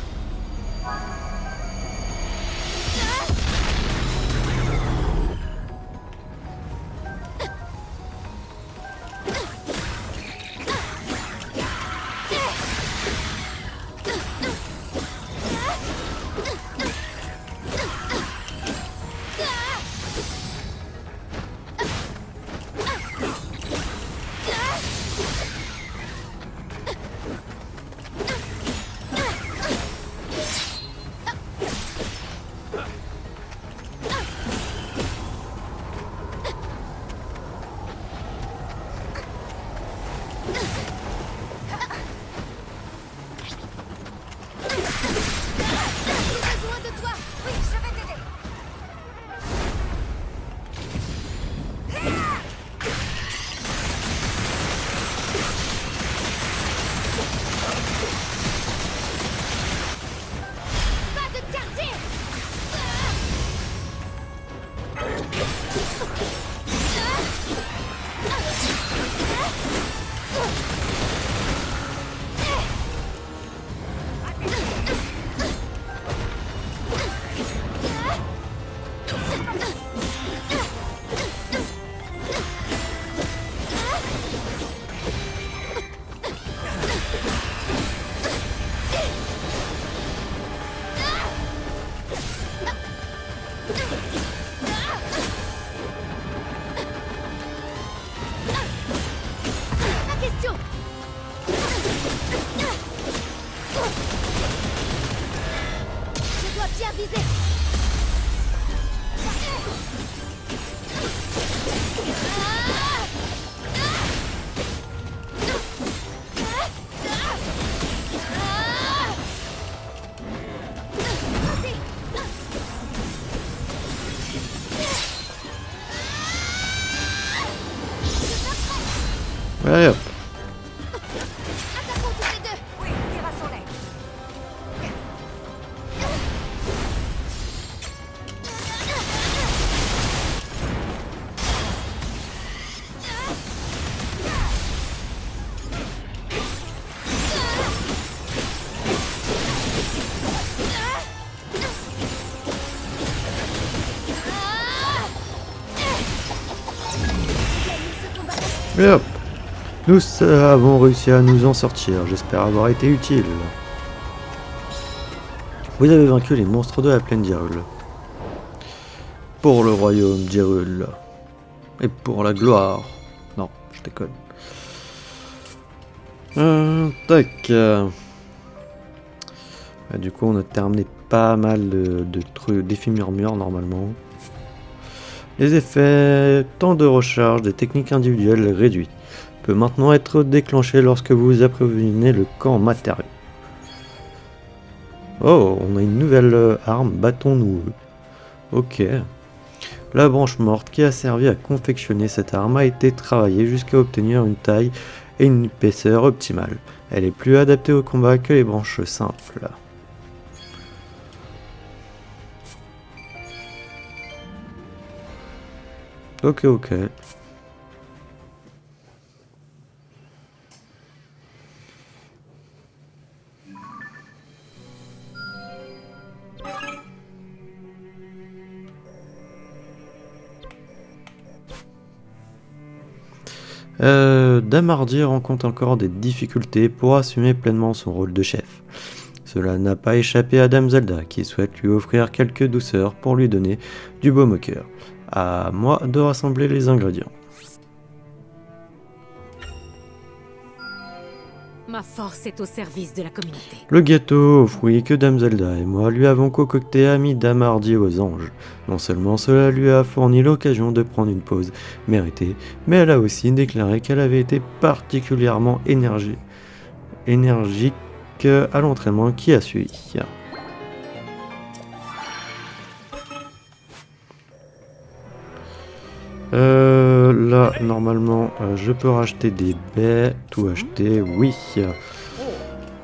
Ma question. Je dois bien viser. Allez hop. Attaquons tous les deux. Oui, tire à son aide. Et hop. Nous avons réussi à nous en sortir. J'espère avoir été utile. Vous avez vaincu les monstres de la plaine d'Hyrule. Pour le royaume d'Hyrule. Et pour la gloire. Non, je déconne. Tac. Du coup, on a terminé pas mal de trucs, d'effets murmures normalement. Les effets, temps de recharge des techniques individuelles réduits, peut maintenant être déclenché lorsque vous approvisionnez le camp en matériaux. Oh, on a une nouvelle arme, bâton noueux. Ok. La branche morte qui a servi à confectionner cette arme a été travaillée jusqu'à obtenir une taille et une épaisseur optimale. Elle est plus adaptée au combat que les branches simples. Ok, ok. Damardi rencontre encore des difficultés pour assumer pleinement son rôle de chef. Cela n'a pas échappé à Dame Zelda, qui souhaite lui offrir quelques douceurs pour lui donner du baume au cœur. À moi de rassembler les ingrédients. Ma force est au service de la communauté. Le gâteau aux fruits que Dame Zelda et moi lui avons concocté a mis Damardi aux anges. Non seulement cela lui a fourni l'occasion de prendre une pause méritée, mais elle a aussi déclaré qu'elle avait été particulièrement énergique à l'entraînement qui a suivi. Là, normalement, je peux racheter des baies, tout acheter, oui.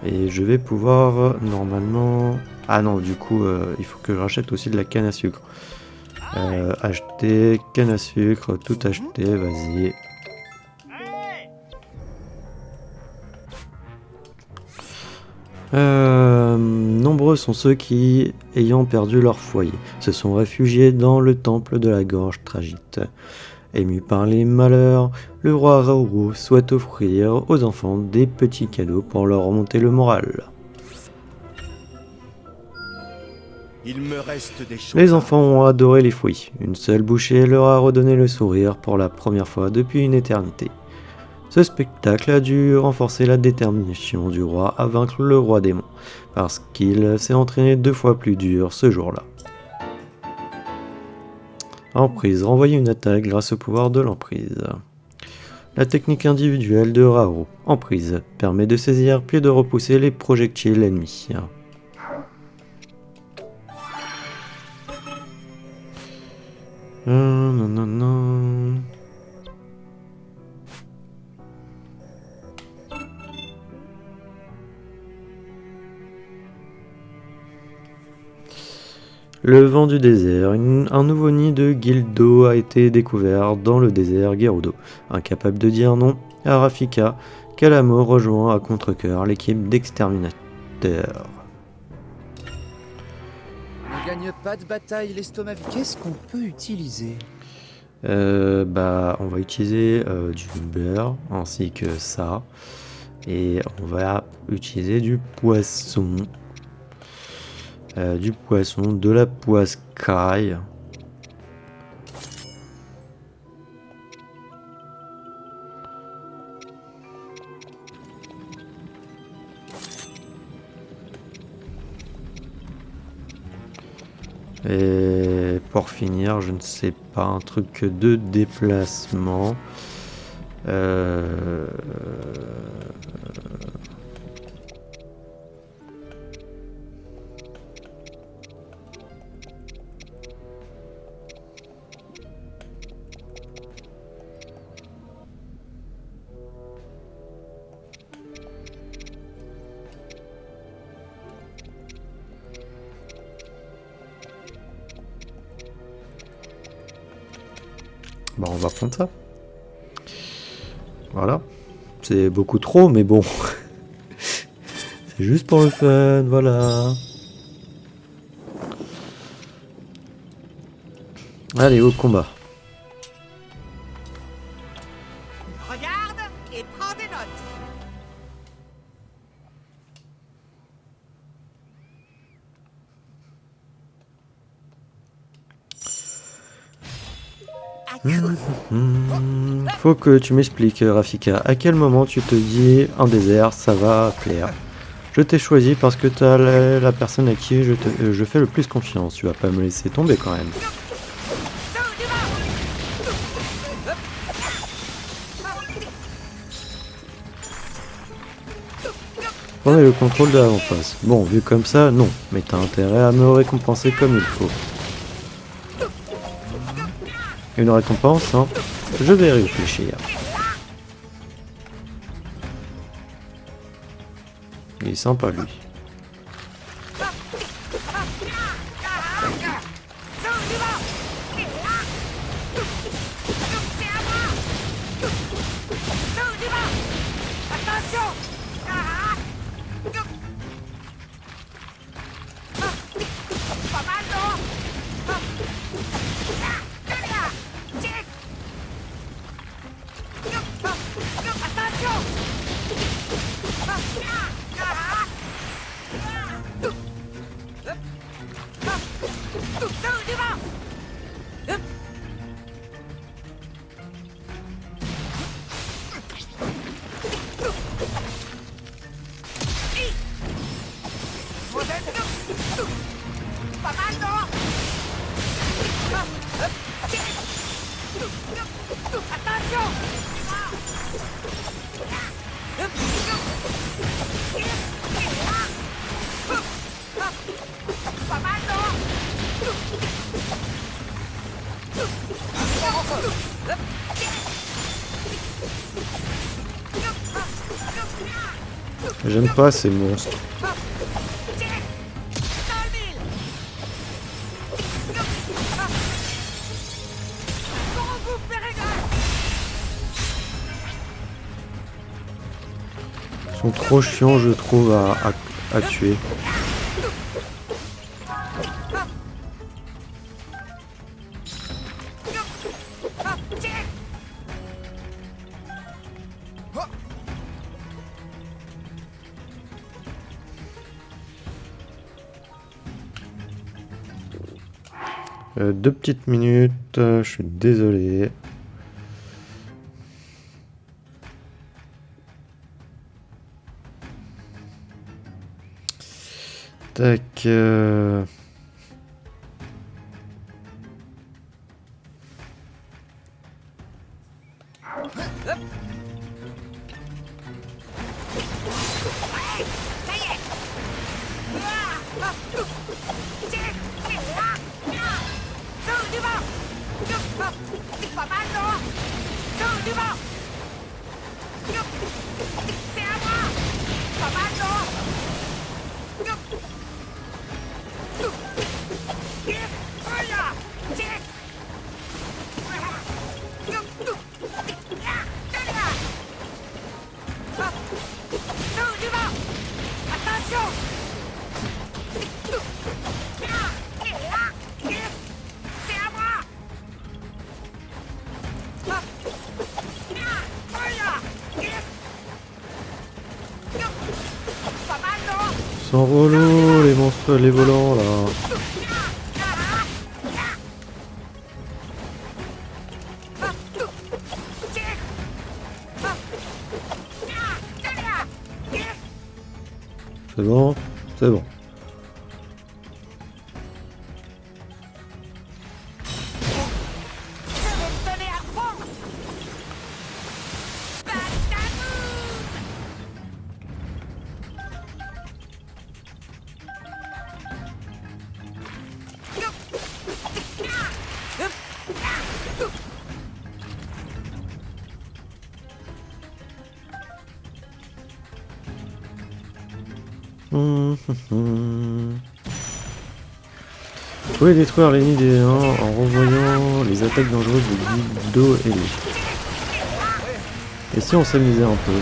Et je vais pouvoir, normalement... Ah non, du coup, il faut que je rachète aussi de la canne à sucre. Acheter, canne à sucre, tout acheter, vas-y. Nombreux sont ceux qui, ayant perdu leur foyer, se sont réfugiés dans le temple de la gorge Tragite. Ému par les malheurs, le roi Raoru souhaite offrir aux enfants des petits cadeaux pour leur remonter le moral. Il me reste des choses. Les enfants ont adoré les fruits. Une seule bouchée leur a redonné le sourire pour la première fois depuis une éternité. Ce spectacle a dû renforcer la détermination du roi à vaincre le roi démon, parce qu'il s'est entraîné 2 fois plus dur ce jour-là. Emprise, renvoyer une attaque grâce au pouvoir de l'emprise. La technique individuelle de Raoru, emprise, permet de saisir puis de repousser les projectiles ennemis. Non. Le vent du désert, un nouveau nid de Gildo a été découvert dans le désert Gerudo. Incapable de dire non à Rafika, Kalamo rejoint à contre-cœur l'équipe d'exterminateurs. gagne pas de bataille, l'estomac. Qu'est-ce qu'on peut utiliser? Bah, on va utiliser du beurre ainsi que ça. Et on va utiliser du poisson. De la poiscaille. Et pour finir, je ne sais pas, un truc de déplacement. Bah, on va prendre ça. Voilà. C'est beaucoup trop, mais bon. C'est juste pour le fun, voilà. Allez, au combat. Regarde et prends des notes. Faut que tu m'expliques, Rafika, à quel moment tu te dis un désert, ça va plaire. Je t'ai choisi parce que t'as la personne à qui je fais le plus confiance. Tu vas pas me laisser tomber quand même. Prenez le contrôle de l'avant-poste. Bon, vu comme ça, non. Mais t'as intérêt à me récompenser comme il faut. Une récompense, hein? Je vais réfléchir. Il est sympa, lui. J'aime pas ces monstres. Ils sont trop chiants, je trouve, à tuer. Deux petites minutes, je suis désolé. Tac. sont relous, les monstres, les volants, là. C'est bon, c'est bon. Je vais me donner à fond. Vous pouvez détruire les nids des nains en renvoyant les attaques dangereuses de dos et lui. Et si on s'amusait un peu?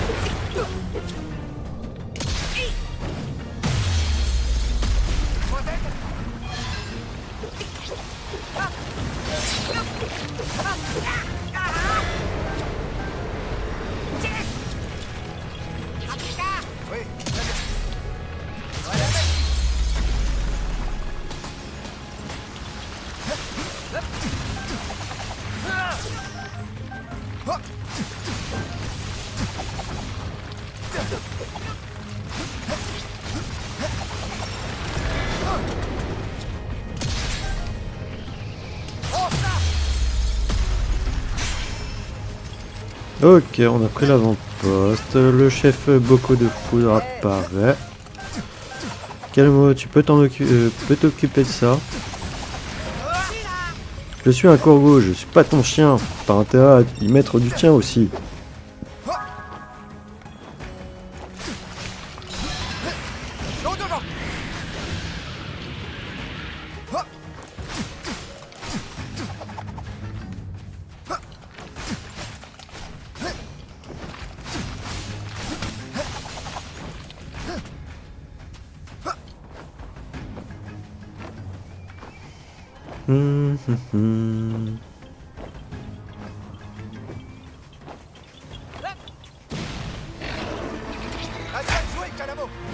Ok, on a pris l'avant-poste. Le chef Boko de Foudre apparaît. Calme, tu peux t'occuper de ça. Je suis un corbeau, je suis pas ton chien. T'as intérêt à y mettre du tien aussi.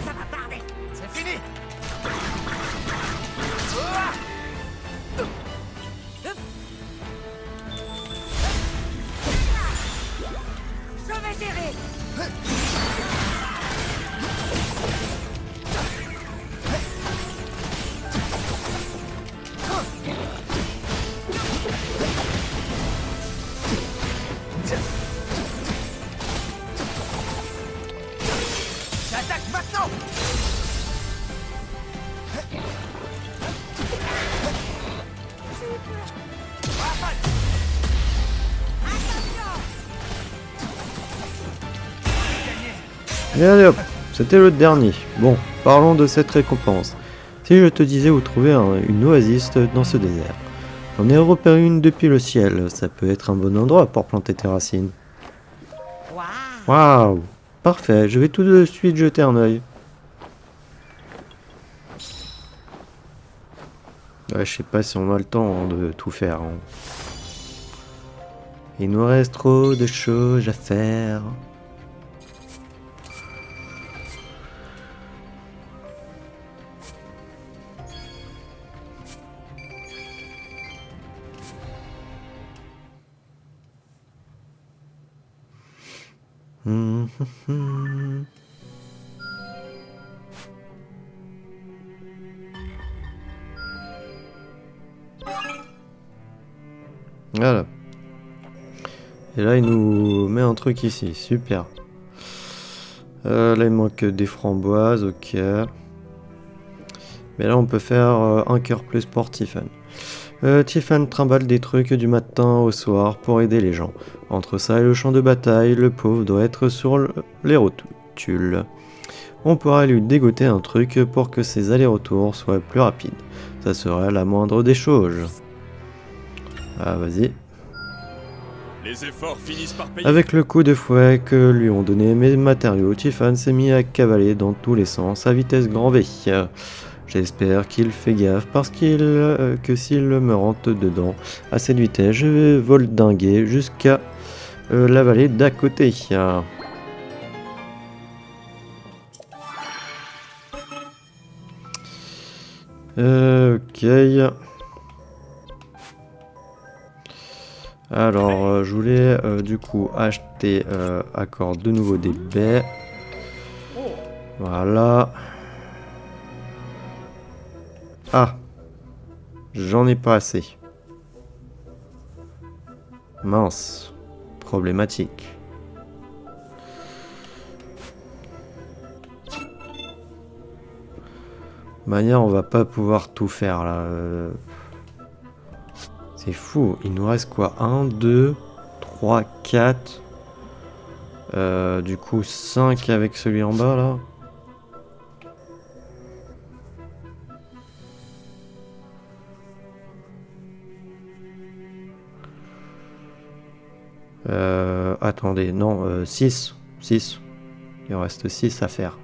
Ça va tarder. C'est fini. Je vais gérer. J'attaque maintenant. Et allez hop, c'était le dernier. Bon, parlons de cette récompense. Si je te disais où trouver une oasis dans ce désert. J'en ai repéré une depuis le ciel, ça peut être un bon endroit pour planter tes racines. Waouh. Waouh, parfait, je vais tout de suite jeter un œil. Ouais, je sais pas si on a le temps de tout faire. Hein. Il nous reste trop de choses à faire. Voilà. Et là, il nous met un truc ici. Super. Là, il manque des framboises. Ok. Mais là, on peut faire un cœur plus pour Tiffany. Tiffany trimballe des trucs du matin au soir pour aider les gens. Entre ça et le champ de bataille, le pauvre doit être sur les rotules. On pourra lui dégoter un truc pour que ses allers-retours soient plus rapides. Ça serait la moindre des choses. Ah, vas-y. Les efforts finissent par payer. Avec le coup de fouet que lui ont donné mes matériaux, Tiffany s'est mis à cavaler dans tous les sens à vitesse grand V. J'espère qu'il fait gaffe parce que s'il me rentre dedans à cette vitesse, je vais voldinguer jusqu'à la vallée d'à côté. Ok. Alors, je voulais du coup acheter encore de nouveau des baies. Voilà. Ah, j'en ai pas assez. Mince, problématique. De manière, on va pas pouvoir tout faire là. C'est fou. Il nous reste quoi? 1, 2, 3, 4. Du coup, 5 avec celui en bas là. Attendez, non, 6. 6. Il en reste 6 à faire.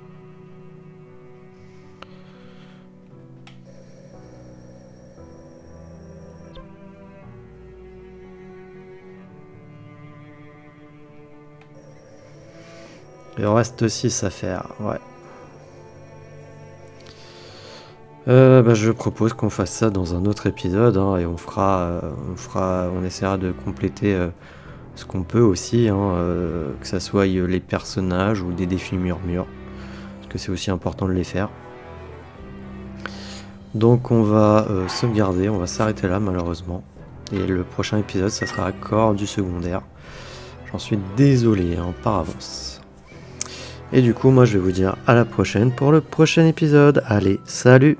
Il en reste 6 à faire, ouais. Je propose qu'on fasse ça dans un autre épisode, hein, et on essaiera de compléter ce qu'on peut aussi, hein, que ça soit les personnages ou des défis murmures, parce que c'est aussi important de les faire. Donc on va sauvegarder, on va s'arrêter là malheureusement, et le prochain épisode ça sera encore du secondaire. J'en suis désolé hein, par avance. Et du coup moi je vais vous dire à la prochaine pour le prochain épisode. Allez, salut!